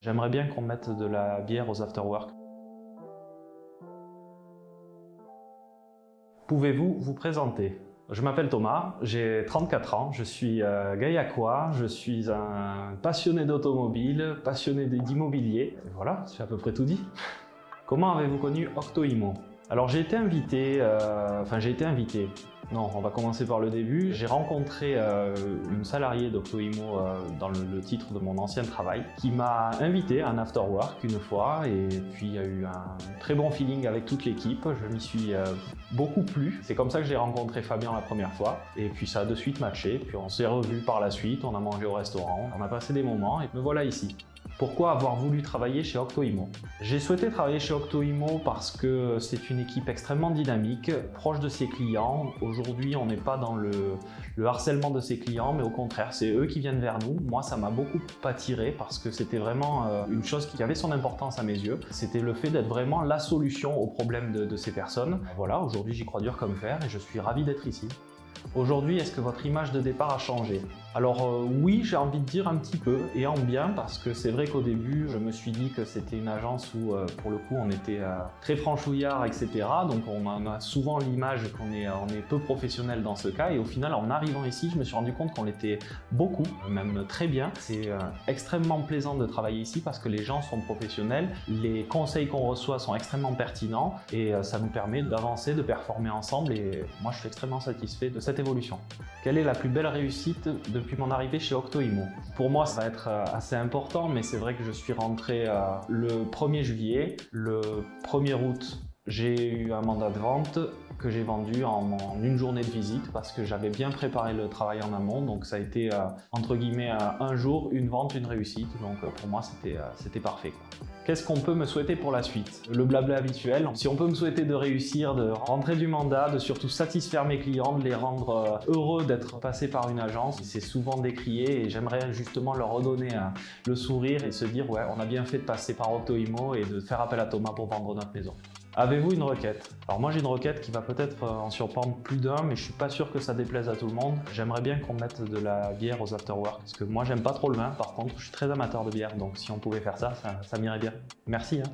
J'aimerais bien qu'on mette de la bière aux afterwork. Pouvez-vous vous présenter? Je m'appelle Thomas, j'ai 34 ans, je suis gaillacois, je suis un passionné d'automobile, passionné d'immobilier. Et voilà, c'est à peu près tout dit. Comment avez-vous connu Octo-Immo? Alors j'ai été invité, non, on va commencer par le début. J'ai rencontré une salariée d'Octo-Immo dans le titre de mon ancien travail qui m'a invité à un afterwork une fois et puis il y a eu un très bon feeling avec toute l'équipe. Je m'y suis beaucoup plu. C'est comme ça que j'ai rencontré Fabien la première fois et puis ça a de suite matché. Puis on s'est revus par la suite, on a mangé au restaurant, on a passé des moments et me voilà ici. Pourquoi avoir voulu travailler chez Octo-Immo? J'ai souhaité travailler chez Octo-Immo parce que c'est une équipe extrêmement dynamique, proche de ses clients. Aujourd'hui, on n'est pas dans le harcèlement de ses clients, mais au contraire, c'est eux qui viennent vers nous. Moi, ça m'a beaucoup attiré parce que c'était vraiment une chose qui avait son importance à mes yeux. C'était le fait d'être vraiment la solution aux problèmes de ces personnes. Voilà, aujourd'hui, j'y crois dur comme fer et je suis ravi d'être ici. Aujourd'hui, est-ce que votre image de départ a changé? Alors oui, j'ai envie de dire un petit peu, et en bien, parce que c'est vrai qu'au début, je me suis dit que c'était une agence où, pour le coup, on était très franchouillard, etc. Donc on a souvent l'image qu'on est peu professionnel dans ce cas, et au final, en arrivant ici, je me suis rendu compte qu'on l'était beaucoup, même très bien. C'est extrêmement plaisant de travailler ici parce que les gens sont professionnels, les conseils qu'on reçoit sont extrêmement pertinents, et ça nous permet d'avancer, de performer ensemble, et moi, je suis extrêmement satisfait de cette évolution. Quelle est la plus belle réussite depuis mon arrivée chez Octo-Immo? Pour moi, ça va être assez important, mais c'est vrai que je suis rentré le 1er juillet. Le 1er août, j'ai eu un mandat de vente que j'ai vendu en une journée de visite parce que j'avais bien préparé le travail en amont. Donc ça a été entre guillemets un jour, une vente, une réussite. Donc pour moi, c'était parfait, quoi. Qu'est-ce qu'on peut me souhaiter pour la suite? Le blabla habituel. Si on peut me souhaiter de réussir, de rentrer du mandat, de surtout satisfaire mes clients, de les rendre heureux d'être passés par une agence, c'est souvent décrié et j'aimerais justement leur redonner le sourire et se dire ouais, on a bien fait de passer par Octo-Immo et de faire appel à Thomas pour vendre notre maison. Avez-vous une requête? Alors moi j'ai une requête qui va peut-être en surprendre plus d'un, mais je suis pas sûr que ça déplaise à tout le monde. J'aimerais bien qu'on mette de la bière aux afterwork, parce que moi j'aime pas trop le vin, par contre je suis très amateur de bière, donc si on pouvait faire ça, ça m'irait bien. Merci, hein.